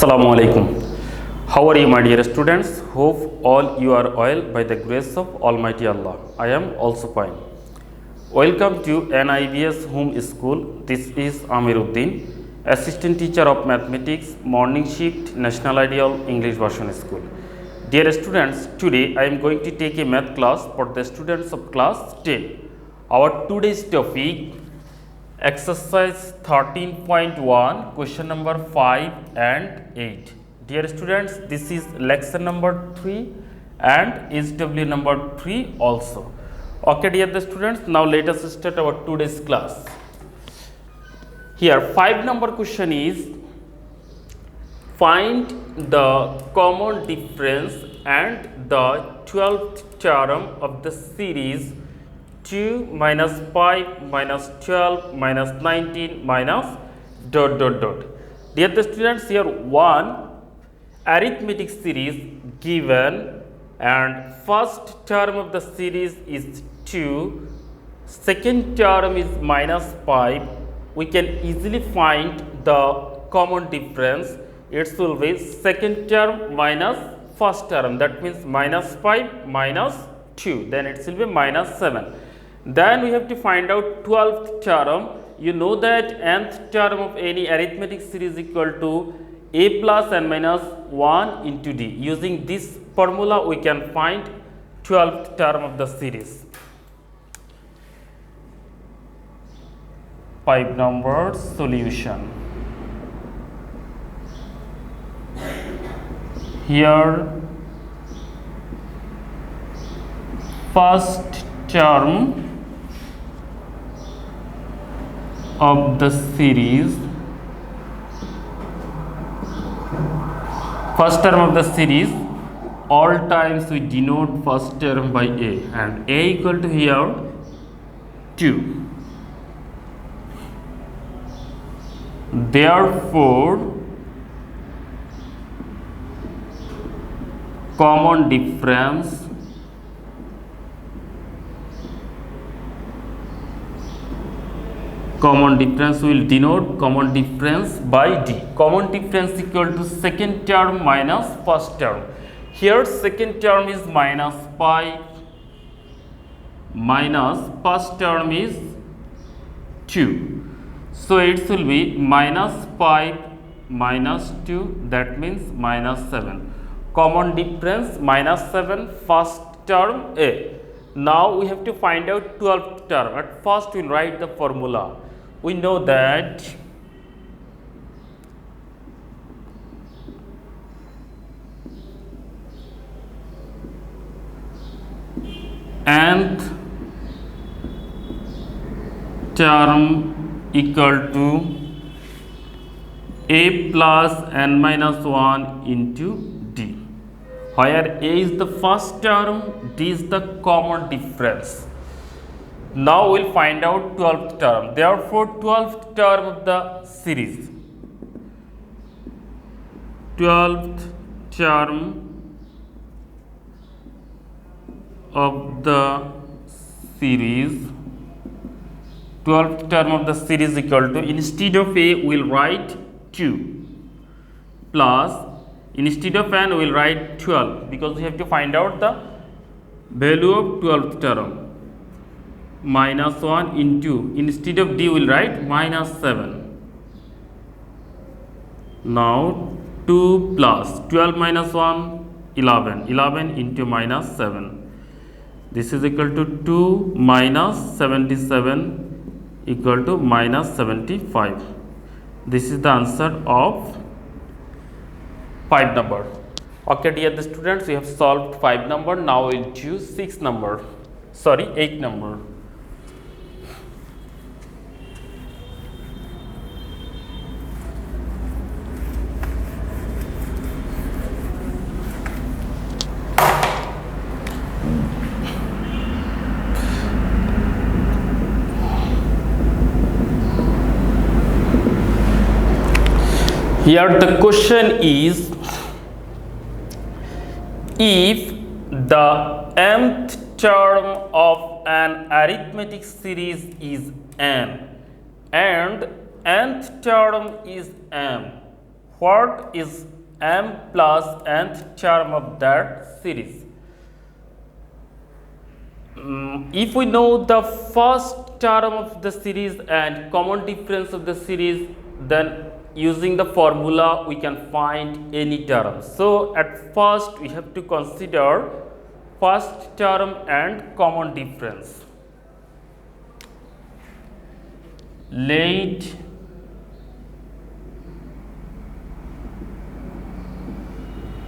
Assalamu alaikum. How are you, my dear students? Hope all you are well by the grace of Almighty Allah. I am also fine. Welcome to NIBS Home School. This is Amir Uddin, Assistant Teacher of Mathematics, Morning Shift, National Ideal English Version School. Dear students, today I am going to take a math class for the students of class 10. Our today's topic, exercise 13.1, question number 5 and 8. Dear students, this is lesson number 3 and SW number 3 also. Okay, dear the students, now let us start our today's class. Here 5 number question is, find the common difference and the 12th term of the series 2 minus 5 minus 12 minus 19 minus ... Dear the students, here one arithmetic series given and first term of the series is 2, second term is minus 5. We can easily find the common difference. It will be second term minus first term, that means minus 5 minus 2, then it will be minus 7. Then we have to find out 12th term. You know that nth term of any arithmetic series equal to a plus n minus 1 into d. Using this formula we can find 12th term of the series. 5 number solution. Here first term of the series, first term of the series, all times we denote first term by a, and a equal to here 2. Therefore common difference will denote common difference by d. Common difference equal to second term minus first term. Here second term is minus 5 minus first term is 2. So it will be minus 5 minus 2, that means minus 7. Common difference minus 7, first term a. Now we have to find out 12th term. At first we will write the formula. We know that nth term equal to a plus n minus 1 into d, where a is the first term, d is the common difference. Now we will find out 12th term. Therefore 12th term of the series, 12th term of the series, 12th term of the series equal to, instead of a we will write 2 plus, instead of n we will write 12, because we have to find out the value of 12th term, minus 1 into, instead of d we will write minus 7. Now 2 plus 12 minus 1, 11, 11 into minus 7. This is equal to 2 minus 77 equal to minus 75. This is the answer of 5 number. Okay, dear the students, we have solved 5 number. Now we will choose 6 number. Sorry, 8 number. Here the question is, if the mth term of an arithmetic series is n and nth term is m, what is m plus nth term of that series? If we know the first term of the series and common difference of the series, then using the formula we can find any term. So at first we have to consider first term and common difference. Let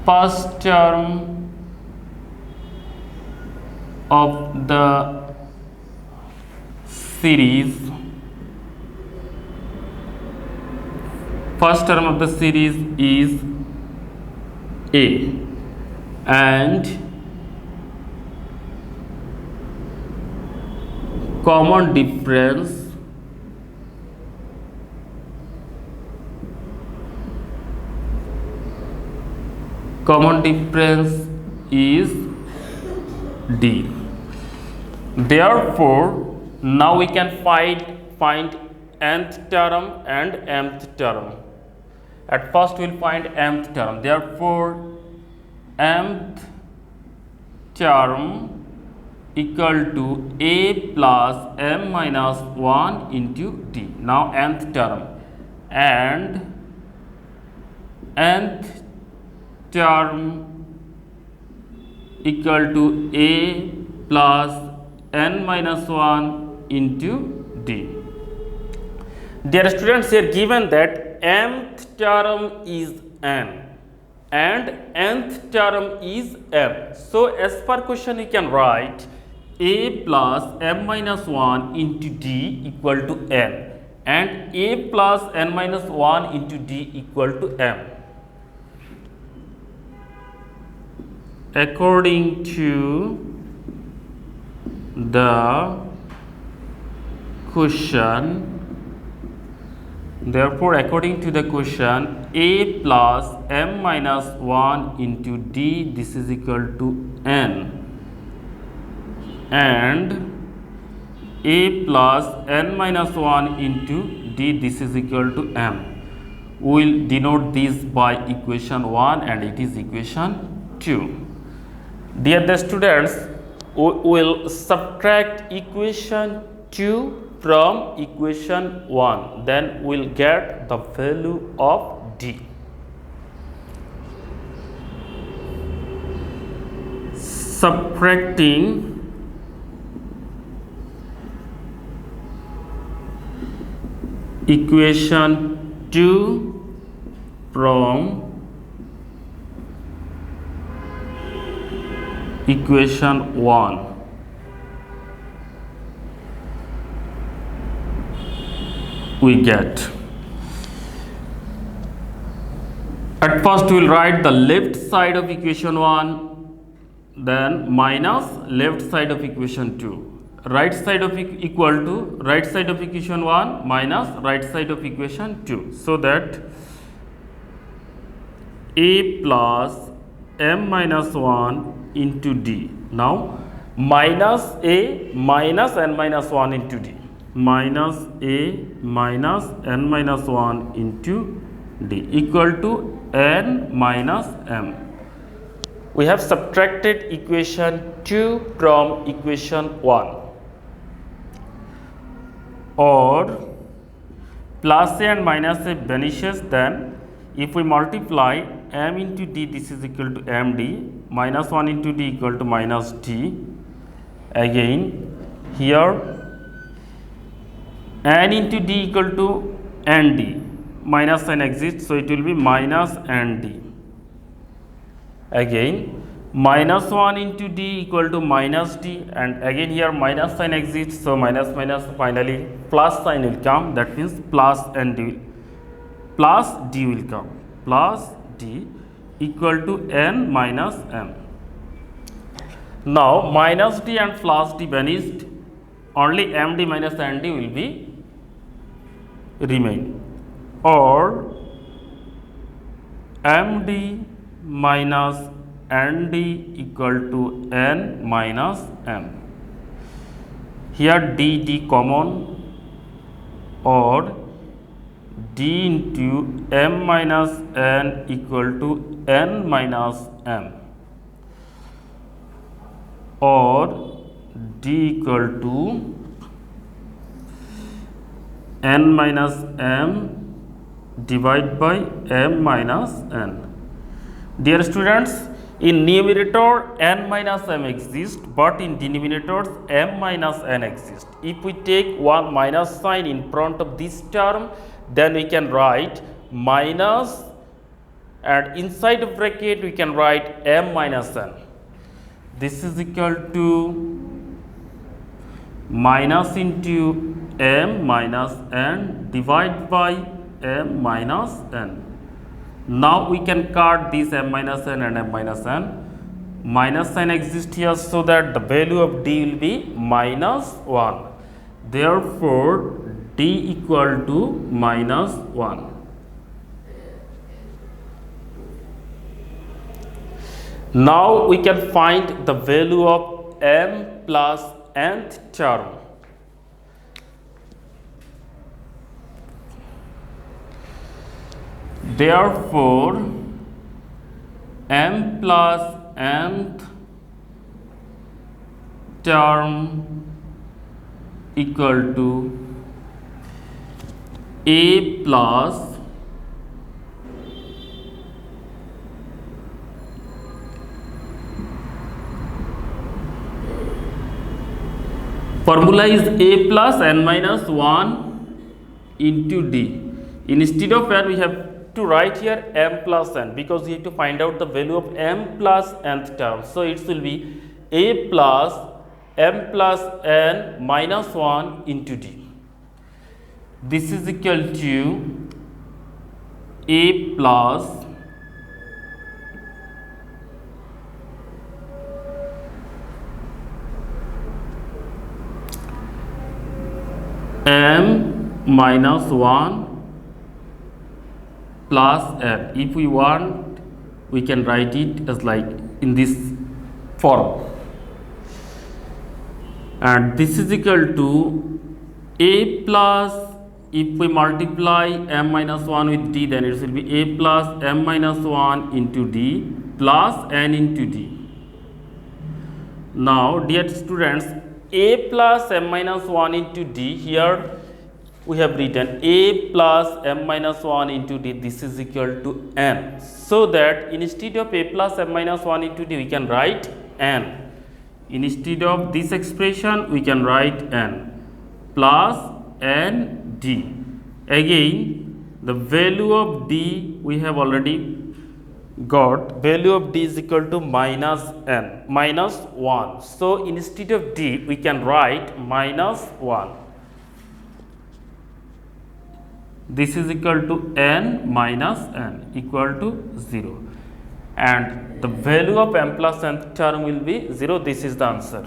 first term of the series, first term of the series is a, and common difference is d. Therefore now we can find nth term and mth term. At first we will find mth term. Therefore mth term equal to a plus m minus 1 into d. Now nth term, and nth term equal to a plus n minus 1 into d. Dear students, here given that mth term is n and nth term is m. So as per question we can write a plus m minus 1 into d equal to n, and a plus n minus 1 into d equal to m. According to the question, therefore according to the question, a plus m minus 1 into d, this is equal to n, and a plus n minus 1 into d, this is equal to m. We will denote this by equation 1 and it is equation 2. Dear the students, we will subtract equation 2 from equation 1, then we will get the value of d. Subtracting equation 2 from equation 1, we get, at first we will write the left side of equation 1, then minus left side of equation 2, right side of equal to right side of equation 1 minus right side of equation 2, so that a plus m minus 1 into d. Now minus a minus n minus 1 into d, minus a minus n minus 1 into d equal to n minus m. We have subtracted equation 2 from equation 1, or plus a and minus a vanishes, then if we multiply m into d, this is equal to md, minus 1 into d equal to minus d. Again here n into d equal to nd, minus sign exists, so it will be minus nd. Again minus 1 into d equal to minus d, and again here minus sign exists, so minus minus finally plus sign will come, that means plus nd, plus d will come, plus d equal to n minus m. Now minus d and plus d vanished, only md minus nd will be remain, or md minus nd equal to n minus m. Here d common, or d into m minus n equal to n minus m, or d equal to n minus m divided by m minus n. Dear students, in numerator n minus m exists, but in denominators m minus n exists. If we take one minus sign in front of this term, then we can write minus, and inside of bracket we can write m minus n. This is equal to minus into m minus n divided by m minus n. Now we can cut this m minus n and m minus n. Minus sign exists here, so that the value of d will be minus 1. Therefore, d equal to minus 1. Now we can find the value of m plus nth term. Therefore, m plus nth term equal to a plus formula is a plus n minus 1 into d. Instead of n, we have to write here m plus n, because we have to find out the value of m plus nth term. So it will be a plus m plus n minus 1 into d. This is equal to a plus m minus 1 plus n. If we want, we can write it as like in this form, and this is equal to a plus, if we multiply m minus 1 with d, then it will be a plus m minus 1 into d plus n into d. Now dear students, a plus m minus 1 into d, here we have written a plus m minus 1 into d, this is equal to n, so that instead of a plus m minus 1 into d, we can write n. Instead of this expression, we can write n plus n d. Again, the value of d we have already got. Value of d is equal to minus n, minus 1. So instead of d, we can write minus 1. This is equal to n minus n equal to 0, and the value of m plus nth term will be 0. This is the answer.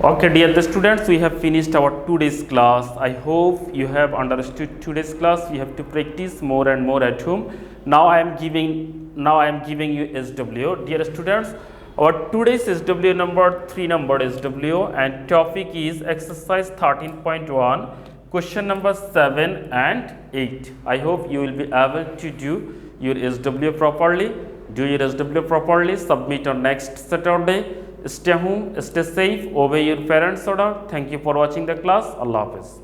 Okay, dear students, we have finished our today's class. I hope you have understood today's class. You have to practice more and more at home. Now I am giving you SW. Dear students, our today's SW number 3 number SW, and topic is exercise 13.1, question number 7 and 8. I hope you will be able to do your SW properly. Do your SW properly. Submit on next Saturday. Stay home, stay safe, obey your parents' order. Thank you for watching the class. Allah Hafiz.